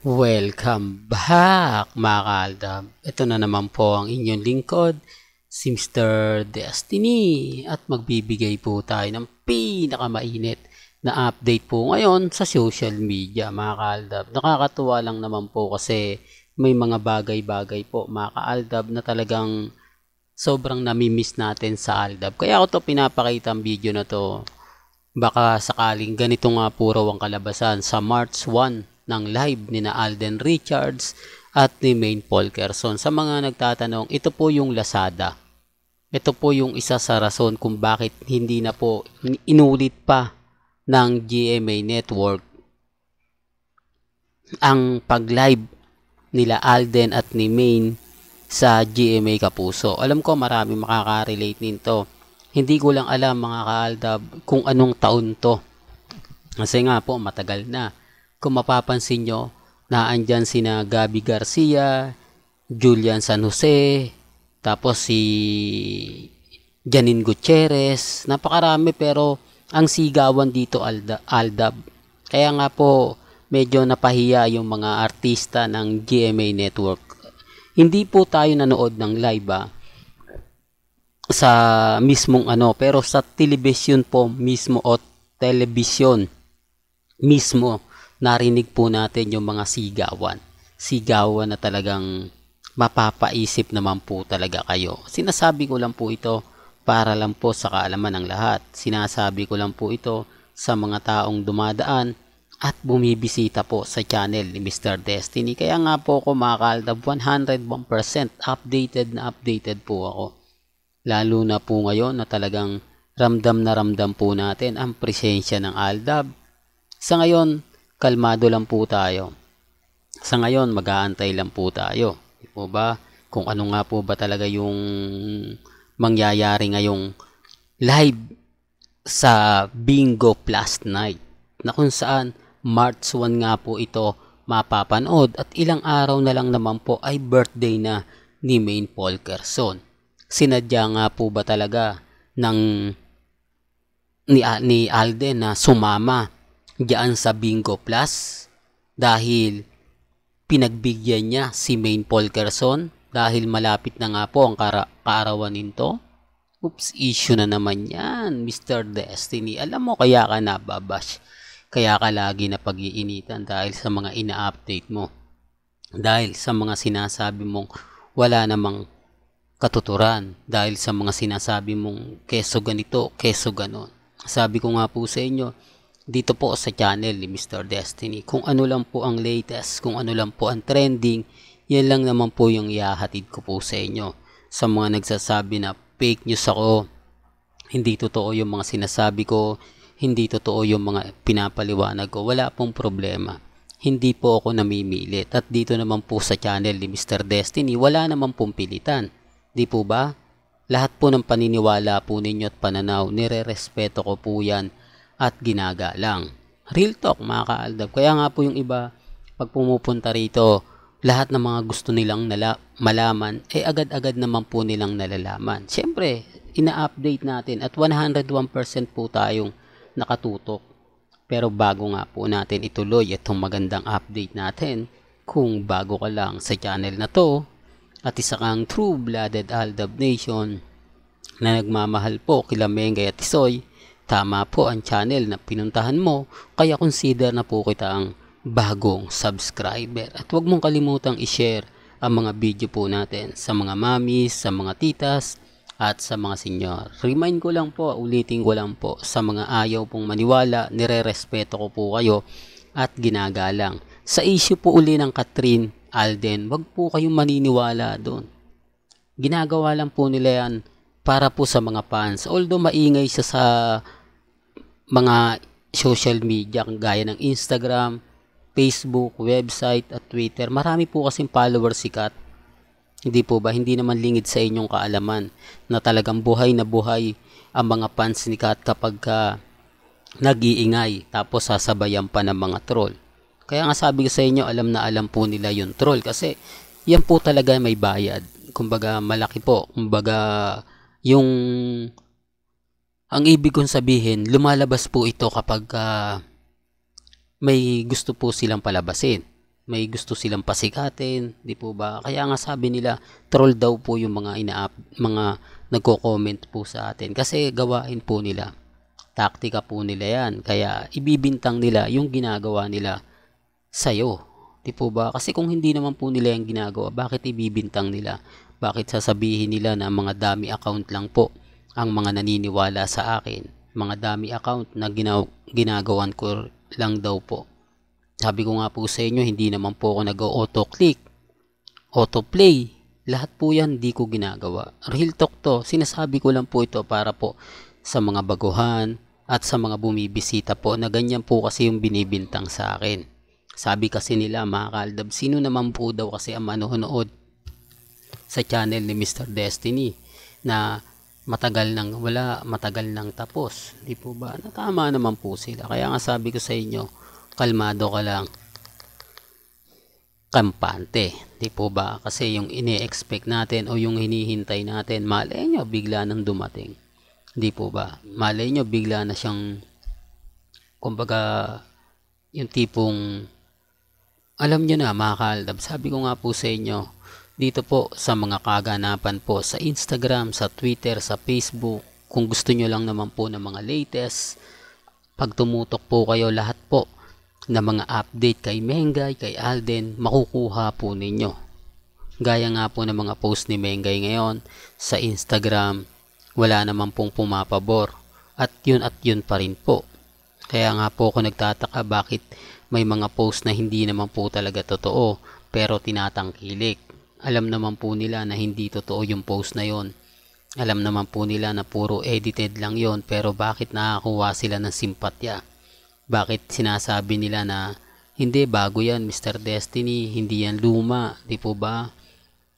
Welcome back mga kaaldab. Ito na naman po ang inyong lingkod, si Mr. Destiny, at magbibigay po tayo ng pinakamainit na update po ngayon sa social media mga kaaldab. Nakakatuwa lang naman po kasi may mga bagay-bagay po mga kaaldab na talagang sobrang namimiss natin sa aldab. Kaya ako to pinapakita ang video na to. Baka sakaling ganito nga po raw ang kalabasan sa March 1 ng live ni na Alden Richards at ni Maine Polkerson. Sa mga nagtatanong, ito po yung Lazada. Ito po yung isa sa rason kung bakit hindi na po inulit pa ng GMA Network ang pag-live nila Alden at ni Maine sa GMA Kapuso. Alam ko marami makaka-relate nito. Hindi ko lang alam mga kaaldab kung anong taon to. Kasi nga po matagal na. Kung mapapansin nyo, naandyan sina Gabby Garcia, Julian San Jose, tapos si Janine Gutierrez. Napakarami pero ang sigawan dito aldab. Kaya nga po medyo napahiya yung mga artista ng GMA Network. Hindi po tayo nanood ng live sa mismong pero sa television po mismo o television mismo narinig po natin yung mga sigawan na talagang mapapaisip naman po talaga kayo. Sinasabi ko lang po ito para lang po sa kaalaman ng lahat. Sinasabi ko lang po ito sa mga taong dumadaan at bumibisita po sa channel ni Mr. Destiny. Kaya nga po ako mga kaaldab, 101% updated po ako. Lalo na po ngayon na talagang ramdam po natin ang presensya ng aldab. Sa ngayon, kalmado lang po tayo. Sa ngayon, mag-aantay lang po tayo. Di po ba? Kung ano nga po ba talaga yung mangyayari ngayong live sa Bingo Plus Night. Na kung saan March 1 nga po ito mapapanood at ilang araw na lang naman po ay birthday na ni Maine Polkerson. Sinadya nga po ba talaga ni Alden na sumama diyan sa Bingo Plus dahil pinagbigyan niya si Maine Polkerson dahil malapit na nga po ang kaarawan nito? Oops, issue na naman yan, Mr. Destiny. Alam mo kaya ka nababash, kaya ka lagi na pag-iinitan dahil sa mga ina-update mo, dahil sa mga sinasabi mong wala namang katuturan, dahil sa mga sinasabi mong keso ganito, keso ganon. Sabi ko nga po sa inyo, dito po sa channel ni Mr. Destiny, kung ano lang po ang latest, kung ano lang po ang trending, yan lang naman po yung ihahatid ko po sa inyo. Sa mga nagsasabi na fake news ako, hindi totoo yung mga sinasabi ko, hindi totoo yung mga pinapaliwanag ko, wala pong problema. Hindi po ako namimilit at dito naman po sa channel ni Mr. Destiny, wala naman pong pilitan. Di po ba? Lahat po ng paniniwala po ninyo at pananaw, nire-respeto ko po yan at ginagalang. Real talk mga kaaldab. Kaya nga po yung iba, pag pumupunta rito, lahat ng mga gusto nilang malaman, agad-agad naman po nilang nalalaman. Siyempre, ina-update natin at 101% po tayong nakatutok. Pero bago nga po natin ituloy itong magandang update natin, kung bago ka lang sa channel na to, at isa kang true-blooded Aldab Nation na nagmamahal po kila Mengay at Tisoy, tama po ang channel na pinuntahan mo, kaya consider na po kita ang bagong subscriber. At huwag mong kalimutang i-share ang mga video po natin sa mga mamis, sa mga titas, at sa mga senyor. Remind ko lang po, ulitin ko lang po, sa mga ayaw pong maniwala, nire-respeto ko po kayo at ginagalang. Sa issue po uli ng Catherine Alden, wag po kayong maniniwala doon. Ginagawa lang po nila yan para po sa mga fans. Although maingay siya sa mga social media gaya ng Instagram, Facebook, website at Twitter. Marami po kasing followers si Kat. Hindi po ba? Hindi naman lingid sa inyong kaalaman na talagang buhay na buhay ang mga fans ni Kat kapag nag-iingay tapos sasabayan pa ng mga troll. Kaya nga sabi ko sa inyo, alam na alam po nila yung troll kasi yan po talaga may bayad. Kumbaga malaki po. Kumbaga yung ang ibig kong sabihin, lumalabas po ito kapag may gusto po silang palabasin. may gusto silang pasikatin, di po ba? Kaya nga sabi nila, troll daw po yung mga nagko-comment po sa atin kasi gawain po nila. Taktika po nila yan. Kaya ibibintang nila yung ginagawa nila sa'yo. Di po ba? Kasi kung hindi naman po nila yung ginagawa, bakit ibibintang nila? Bakit sasabihin nila na mga dummy account lang po ang mga naniniwala sa akin? Mga dummy account na ginagawan ko lang daw po. Sabi ko nga po sa inyo, hindi naman po ako nag-auto-click, auto-play. Lahat po yan hindi ko ginagawa. Real talk to. Sinasabi ko lang po ito para po sa mga baguhan at sa mga bumibisita po na ganyan po kasi yung binibintang sa akin. Sabi kasi nila mga kaaldab, sino naman po daw kasi ang manonood sa channel ni Mr. Destiny na matagal nang wala, matagal nang tapos. Di po ba? Natama naman po sila. Kaya nga sabi ko sa inyo, kalmado ka lang, kampante, di po ba? Kasi yung ini-expect natin o yung hinihintay natin, malay nyo bigla nang dumating, di po ba? Malay nyo bigla na siyang, kumbaga, yung tipong, alam nyo na mga kaaldab, sabi ko nga po sa inyo, dito po sa mga kaganapan po sa Instagram, sa Twitter, sa Facebook, kung gusto nyo lang naman po ng mga latest, pag tumutok po kayo lahat po na mga update kay Mengay, kay Alden, makukuha po ninyo. Gaya nga po ng mga post ni Mengay ngayon sa Instagram, wala naman pong pumapabor. At yun pa rin po. Kaya nga po ako nagtataka bakit may mga post na hindi naman po talaga totoo pero tinatangkilik. Alam naman po nila na hindi totoo yung post na yon. Alam naman po nila na puro edited lang yon, pero bakit nakakuha sila ng simpatya? Bakit sinasabi nila na hindi, bago yan Mr. Destiny, hindi yan luma, di po ba?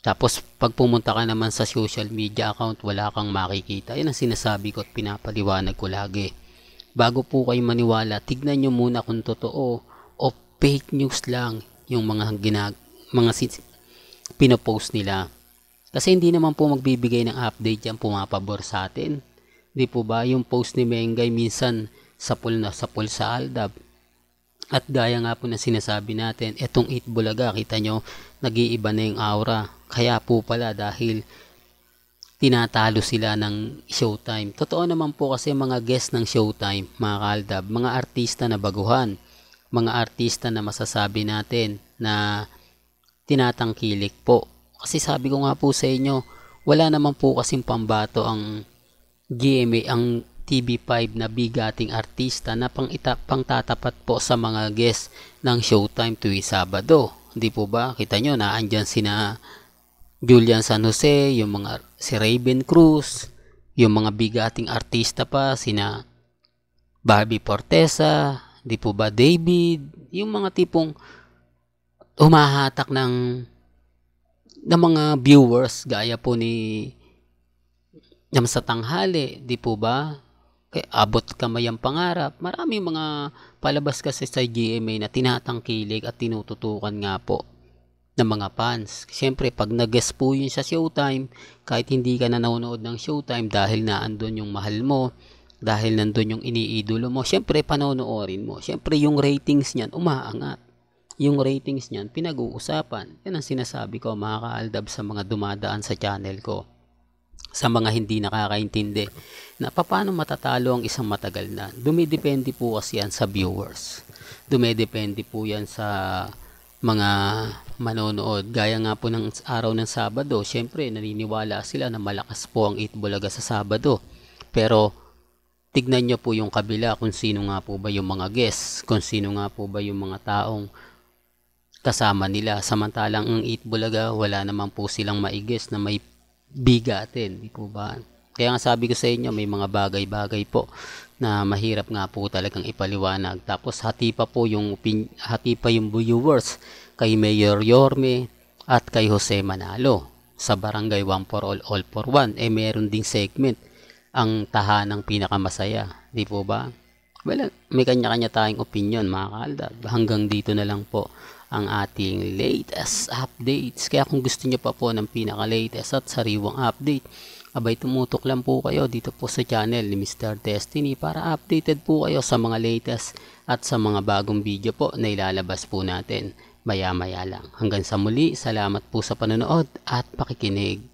Tapos pag pumunta ka naman sa social media account, wala kang makikita. Yan ang sinasabi ko at pinapaliwanag ko lagi. Bago po kayo maniwala, tignan nyo muna kung totoo o fake news lang yung mga pinopost nila. Kasi hindi naman po magbibigay ng update yan pumapabor sa atin. Di po ba? Yung post ni Mengay minsan sapul sa Aldab. At gaya nga po na sinasabi natin, etong Eat Bulaga, kita nyo, nag-iiba na yung aura. Kaya po pala dahil tinatalo sila ng Showtime. Totoo naman po kasi mga guest ng Showtime, mga kaaldab, mga artista na baguhan, mga artista na masasabi natin na tinatangkilik po. Kasi sabi ko nga po sa inyo, wala naman po kasing pambato ang GMA, ang TV5 na bigating artista na pangtatapat po sa mga guest ng Showtime tuwing Sabado. Hindi po ba? Kita nyo na andyan sina Julian San Jose, yung mga si Raven Cruz, yung mga bigating artista pa, sina Barbie Fortesa, di po ba David, yung mga tipong humahatak ng mga viewers gaya po ni Yam sa tanghali, di po ba? Kaya abot kamay ang pangarap. Marami mga palabas kasi sa GMA na tinatangkilik at tinututukan nga po ng mga fans. Siyempre, pag nag-guest po yun sa Showtime, kahit hindi ka na nanonood ng Showtime dahil naandun yung mahal mo, dahil nandun yung iniidolo mo, siyempre, panonoorin mo. Siyempre, yung ratings niyan, umaangat. Yung ratings niyan, pinag-uusapan. Yan ang sinasabi ko, mga kaaldab, sa mga dumadaan sa channel ko. Sa mga hindi nakakaintindi na paano matatalo ang isang matagal na. Dumidepende po kasi yan sa viewers. Dumidepende po yan sa mga manonood. Gaya nga po ng araw ng Sabado, syempre naniniwala sila na malakas po ang Eat Bulaga sa Sabado. Pero tignan nyo po yung kabila kung sino nga po ba yung mga guests, kung sino nga po ba yung mga taong kasama nila. Samantalang ang Eat Bulaga, wala naman po silang maigis na may bigatin, di po ba? Kaya nga sabi ko sa inyo, may mga bagay-bagay po na mahirap nga po talagang ipaliwanag. Tapos hati pa yung viewers kay Mayor Yorme at kay Jose Manalo sa Barangay 1 for All for One. Meron ding segment ang tahanang pinakamasaya, di po ba? Well, may kanya-kanya tayong opinion, mga kaaldab. Hanggang dito na lang po ang ating latest updates. Kaya kung gusto nyo pa po ng pinaka-latest at sariwang update, Abay tumutok lang po kayo dito po sa channel ni Mr. Destiny para updated po kayo sa mga latest at sa mga bagong video po na ilalabas po natin maya maya lang. Hanggang sa muli, salamat po sa panonood at pakikinig.